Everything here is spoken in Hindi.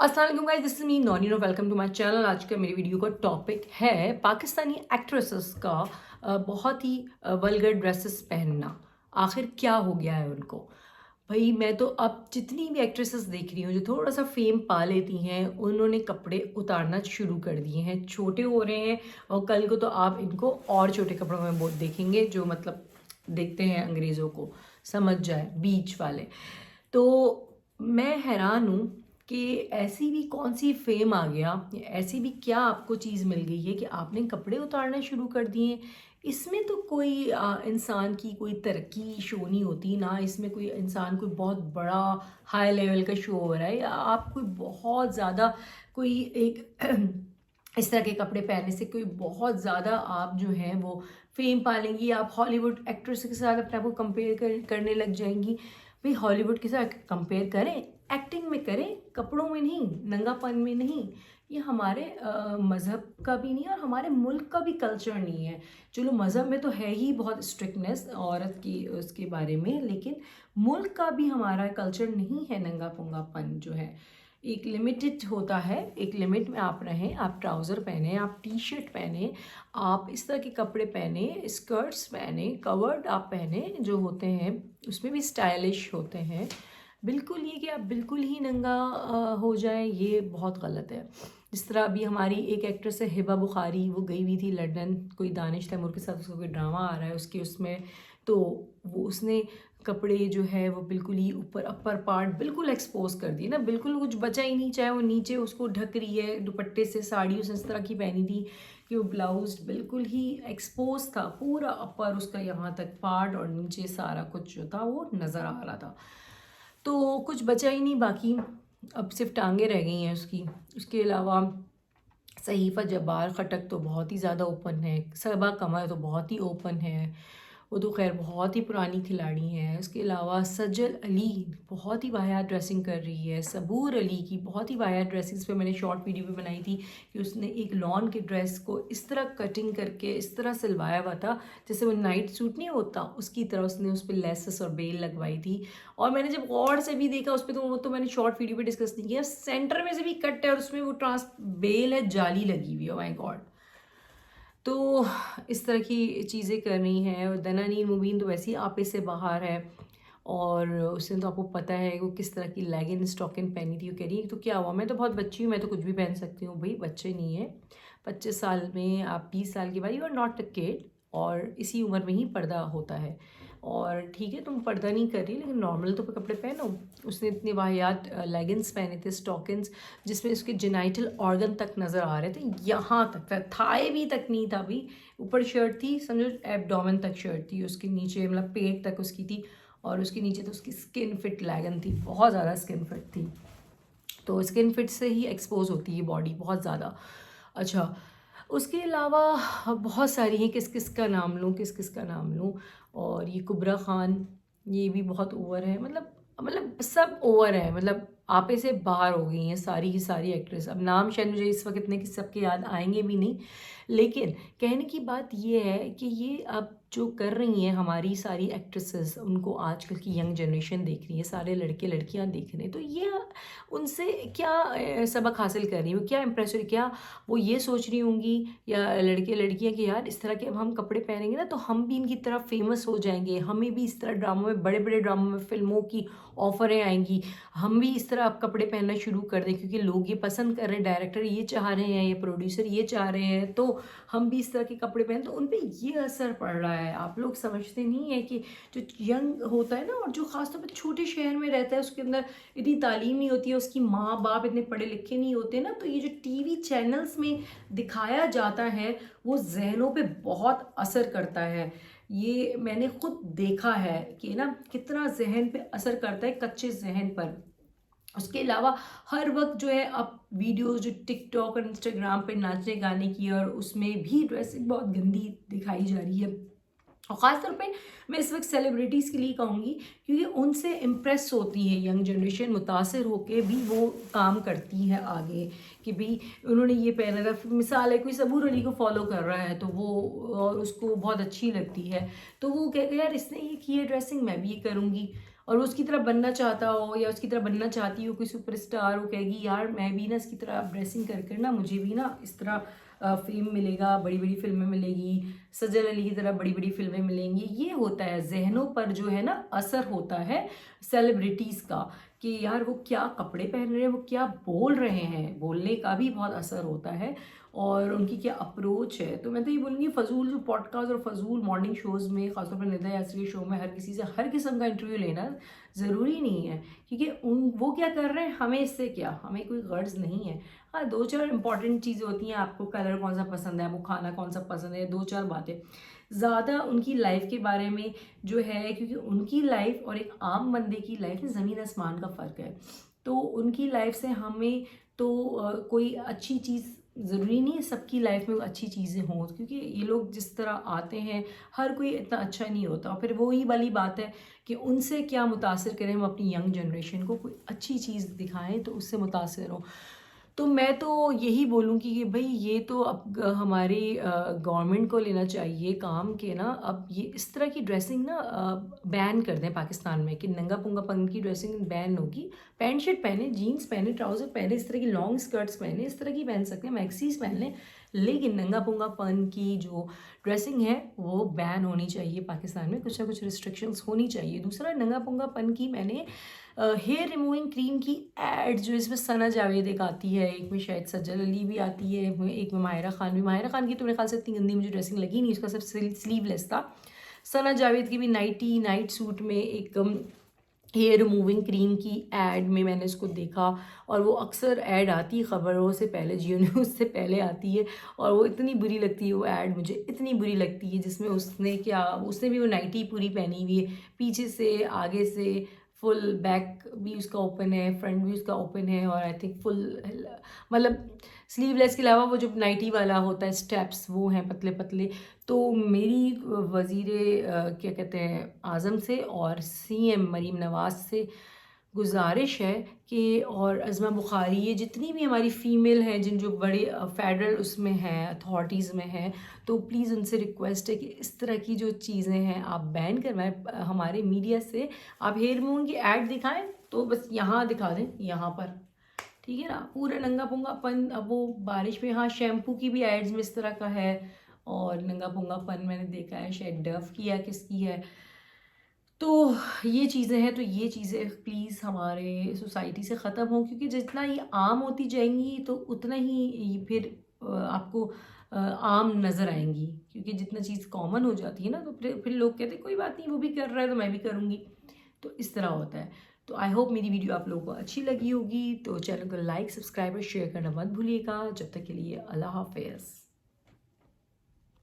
अस्सलाम वालेकुम guys, this is me Noni, welcome to my channel. आज का मेरी वीडियो का टॉपिक है पाकिस्तानी एक्ट्रेसेस का बहुत ही वल्गर ड्रेसेस पहनना। आखिर क्या हो गया है उनको? भाई मैं तो अब जितनी भी एक्ट्रेसेस देख रही हूँ जो थोड़ा सा फेम पा लेती हैं, उन्होंने कपड़े उतारना शुरू कर दिए हैं, छोटे हो रहे हैं। और कल को तो आप इनको और छोटे कपड़ों में बहुत देखेंगे, जो मतलब देखते हैं अंग्रेज़ों को समझ जाए, बीच वाले। तो मैं हैरान हूँ कि ऐसी भी कौन सी फेम आ गया, ऐसी भी क्या आपको चीज़ मिल गई है कि आपने कपड़े उतारना शुरू कर दिए। इसमें तो कोई इंसान की कोई तरक्की शो नहीं होती ना, इसमें कोई इंसान कोई बहुत बड़ा हाई लेवल का शो हो रहा है, या आप कोई बहुत ज़्यादा कोई एक इस तरह के कपड़े पहनने से कोई बहुत ज़्यादा आप जो हैं वो फेम पालेंगी। आप हॉलीवुड एक्ट्रेस के साथ अपने आप को कंपेयर करने लग जाएंगी। भाई हॉलीवुड के साथ कंपेयर करें, एक्टिंग में करें, कपड़ों में नहीं, नंगापन में नहीं। ये हमारे मज़हब का भी नहीं है और हमारे मुल्क का भी कल्चर नहीं है। चलो मज़हब में तो है ही बहुत स्ट्रिक्टनेस औरत की उसके बारे में, लेकिन मुल्क का भी हमारा कल्चर नहीं है नंगा पुंगापन जो है। एक लिमिटेड होता है, एक लिमिट में आप रहें, आप ट्राउज़र पहने, आप टी शर्ट पहने, आप इस तरह के कपड़े पहने, स्कर्ट्स पहने, कवर्ड आप पहने जो होते हैं, उसमें भी स्टाइलिश होते हैं। बिल्कुल ये कि आप बिल्कुल ही नंगा हो जाए, ये बहुत गलत है। जिस तरह अभी हमारी एक एक्ट्रेस है हिबा बुखारी, वो गई हुई थी लंदन, कोई दानिश तैमूर के साथ उसका कोई ड्रामा आ रहा है उसके उसमें। तो वो उसने कपड़े जो है वो बिल्कुल ही ऊपर अपर पार्ट बिल्कुल एक्सपोज कर दिए ना, बिल्कुल कुछ बचा ही नहीं। चाहे वो नीचे उसको ढक रही है दुपट्टे से, साड़ी उसने इस तरह की पहनी थी कि वो ब्लाउज बिल्कुल ही एक्सपोज था, पूरा अपर उसका यहाँ तक पार्ट और नीचे सारा कुछ जो था वो नज़र आ रहा था। तो कुछ बचा ही नहीं बाकी, अब सिर्फ टांगे रह गई हैं उसकी। उसके अलावा सहीफ़ा जब्बार खटक तो बहुत ही ज़्यादा ओपन है, सबा कमर तो बहुत ही ओपन है, वो तो खैर बहुत ही पुरानी खिलाड़ी हैं। उसके अलावा सजल अली बहुत ही वाहियात ड्रेसिंग कर रही है। सबूर अली की बहुत ही वाहियात ड्रेसिंग्स पे मैंने शॉर्ट वीडियो भी बनाई थी कि उसने एक लॉन के ड्रेस को इस तरह कटिंग करके इस तरह सिलवाया हुआ था जैसे वो नाइट सूट नहीं होता, उसकी तरह उसने उस पर लेसेस और बेल लगवाई थी। और मैंने जब गौर से भी देखा उस पर, तो वो तो मैंने शॉर्ट वीडियो पे डिस्कस नहीं किया, सेंटर में से भी कट है और उसमें वो ट्रांस बेल है, जाली लगी हुई है। My God. तो इस तरह की चीज़ें करनी है। और दनानीर मुबीन तो वैसे ही आपे से बाहर है, और उसने तो आपको पता है वो किस तरह की लेगिन स्टॉकिन पहनी थी। वो कह रही है तो क्या हुआ, मैं तो बहुत बच्ची हूँ, मैं तो कुछ भी पहन सकती हूँ। भाई बच्चे नहीं है, 25 साल में आप 20 साल के बाद you are not a kid, और इसी उम्र में ही पर्दा होता है। और ठीक है तुम पर्दा नहीं कर रही, लेकिन नॉर्मल तो कपड़े पहनो। उसने इतने वाहियात लेगिंग्स पहने थे, स्टॉकिन्स, जिसमें उसके जेनाइटल ऑर्गन तक नज़र आ रहे थे, यहाँ तक था, थाए भी तक नहीं था भाई। ऊपर शर्ट थी, समझो एब्डोमेन तक शर्ट थी, उसके नीचे मतलब पेट तक उसकी थी, और उसके नीचे तो उसकी स्किन फिट लेगन थी, बहुत ज़्यादा स्किन फिट थी। तो स्किन फिट से ही एक्सपोज होती है बॉडी बहुत ज़्यादा। अच्छा, उसके अलावा बहुत सारी हैं, किस किस का नाम लूँ, किस किस का नाम लूँ। और ये कुबरा खान, ये भी बहुत ओवर है, मतलब सब ओवर है, मतलब आपे से बाहर हो गई हैं सारी की सारी एक्ट्रेस। अब नाम शायद मुझे इस वक्त इतने कि सबके याद आएंगे भी नहीं, लेकिन कहने की बात ये है कि ये अब जो कर रही हैं हमारी सारी एक्ट्रेसेस, उनको आजकल की यंग जनरेशन देख रही है, सारे लड़के लड़कियां देख रहे हैं, तो ये उनसे क्या सबक हासिल कर रही है, वो क्या इम्प्रेस हो रही, क्या वो ये सोच रही होंगी या लड़के लड़कियां कि यार इस तरह के अब हम कपड़े पहनेंगे ना तो हम भी इनकी तरह फेमस हो जाएंगे, हमें भी इस तरह ड्रामों में, बड़े बड़े ड्रामों में, फिल्मों की ऑफरें आएंगी, हम भी इस तरह अब कपड़े पहनना शुरू कर दें क्योंकि लोग ये पसंद कर रहे हैं, डायरेक्टर ये चाह रहे हैं, ये प्रोड्यूसर ये चाह रहे हैं, तो हम भी इस तरह के कपड़े पहन। तो उन पर ये असर पड़ रहा है। आप लोग समझते नहीं है कि जो यंग होता है ना, और जो खासतौर पर छोटे शहर में रहता है, उसके अंदर इतनी तालीम नहीं होती है, उसकी माँ बाप इतने पढ़े लिखे नहीं होते ना, तो ये जो टीवी चैनल्स में दिखाया जाता है वो जहनों पे बहुत असर करता है। ये मैंने खुद देखा है कि ना कितना जहन पे असर करता है, कच्चे जहन पर। उसके अलावा हर वक्त जो है अब वीडियोस जो टिकटॉक और इंस्टाग्राम पे नाचने गाने की, और उसमें भी ड्रेसिंग बहुत गंदी दिखाई जा रही है। और ख़ासतौर पे मैं इस वक्त सेलिब्रिटीज़ के लिए कहूँगी, क्योंकि उनसे इम्प्रेस होती है यंग जनरेशन, मुतासर होकर भी वो काम करती है आगे कि भाई उन्होंने ये पहना था। मिसाल है कोई सबूर अली को फॉलो कर रहा है तो वो, और उसको बहुत अच्छी लगती है, तो वो कहते हैं यार इसने ये की है ड्रेसिंग, मैं भी ये करूँगी। और वो उसकी तरह बनना चाहता हो या उसकी तरह बनना चाहती हो कोई सुपरस्टार, वो कहेगी यार मैं भी ना इसकी तरह ड्रेसिंग कर कर ना मुझे भी ना इस तरह फेम मिलेगा, बड़ी बड़ी फिल्में मिलेगी, सजल अली की तरह बड़ी बड़ी फिल्में मिलेंगी। ये होता है जहनों पर जो है ना असर होता है सेलिब्रिटीज़ का, कि यार वो क्या कपड़े पहन रहे हैं, वो क्या बोल रहे हैं, बोलने का भी बहुत असर होता है और उनकी क्या अप्रोच है। तो मैं तो ये बोलूँगी फजूल जो पॉडकास्ट और फजूल मॉर्निंग शोज़ में, खासतौर पर निदा यासरी के शो में हर किसी से हर किस्म का इंटरव्यू लेना ज़रूरी नहीं है, क्योंकि वो क्या कर रहे हैं हमें इससे क्या, हमें कोई गर्ज नहीं है। हाँ, दो चार इंपॉर्टेंट चीज़ें होती हैं, आपको कलर कौन सा पसंद है, आपको खाना कौन सा पसंद है, दो चार बातें। ज़्यादा उनकी लाइफ के बारे में जो है, क्योंकि उनकी लाइफ और एक आम बंदे की लाइफ में ज़मीन आसमान का फ़र्क है। तो उनकी लाइफ से हमें तो कोई अच्छी चीज़ ज़रूरी नहीं है सबकी लाइफ में अच्छी चीज़ें हों, क्योंकि ये लोग जिस तरह आते हैं हर कोई इतना अच्छा नहीं होता। और फिर वही वाली बात है कि उनसे क्या मुतासिर करें हम अपनी यंग जनरेशन को, कोई अच्छी चीज़ दिखाएं तो उससे मुतासिर हो। तो मैं तो यही बोलूँगी कि भाई ये तो अब हमारी गवर्नमेंट को लेना चाहिए काम के ना, अब ये इस तरह की ड्रेसिंग ना बैन कर दें पाकिस्तान में, कि नंगा पुंगापन की ड्रेसिंग बैन होगी। पैंट शर्ट पहने, जीन्स पहने, ट्राउज़र पहने, इस तरह की लॉन्ग स्कर्ट्स पहने, इस तरह की पहन सकते हैं, मैक्सीज पहन लें, लेकिन नंगा पुंगापन की जो ड्रेसिंग है वो बैन होनी चाहिए पाकिस्तान में। कुछ ना कुछ रिस्ट्रिक्शंस होनी चाहिए। दूसरा, नंगा पुंगापन की मैंने हेयर रिमूविंग क्रीम की एड जो इसमें सना जावेद एक आती है, एक में शायद सज्जल अली भी आती है, एक में माहिरा खान भी। माहिरा खान की तो मेरे ख्याल से इतनी गंदी मुझे ड्रेसिंग लगी नहीं, उसका सिर्फ स्लीवलेस था। सना जावेद की भी नाइट सूट में एक हेयर रिमूविंग क्रीम की एड में मैंने इसको देखा, और वो अक्सर ऐड आती खबरों से पहले, जियो न्यूज़ से पहले आती है, और वो इतनी बुरी लगती है वो ऐड, मुझे इतनी बुरी लगती है, जिसमें उसने भी वो नाइटी पूरी पहनी हुई है, पीछे से आगे से फुल, बैक भी उसका ओपन है, फ्रंट भी उसका ओपन है, और आई थिंक फुल, मतलब स्लीवलेस के अलावा वो जो नाइटी वाला होता है स्टेप्स वो हैं पतले पतले। तो मेरी क्या कहते हैं आज़म से और सीएम मरीम नवाज़ से गुजारिश है कि, और अज़मा बुखारी, ये जितनी भी हमारी फ़ीमेल हैं जिन जो बड़े फेडरल उसमें हैं, अथॉरिटीज़ में हैं, तो प्लीज़ उनसे रिक्वेस्ट है कि इस तरह की जो चीज़ें हैं आप बैन करवाएं हमारे मीडिया से। आप हेयर रिमूविंग की ऐड दिखाएं तो बस यहाँ दिखा दें, यहाँ पर, ठीक है ना, पूरा नंगा पुंगापन। अब वो बारिश में, हाँ, शैम्पू की भी एड्स में इस तरह का है, और नंगा पुंगापन मैंने देखा है शायद डव की या किसकी है। तो ये चीज़ें हैं, तो ये चीज़ें प्लीज़ हमारे सोसाइटी से ख़त्म हो, क्योंकि जितना ये आम होती जाएंगी तो उतना ही ये फिर आपको आम नज़र आएंगी, क्योंकि जितना चीज़ कॉमन हो जाती है ना तो फिर लोग कहते हैं कोई बात नहीं, वो भी कर रहा है तो मैं भी करूँगी। तो इस तरह होता है। तो आई होप मेरी वीडियो आप लोगों को अच्छी लगी होगी। तो चैनल को लाइक, सब्सक्राइब और शेयर करना मत भूलिएगा। जब तक के लिए अल्लाह हाफ़िज़।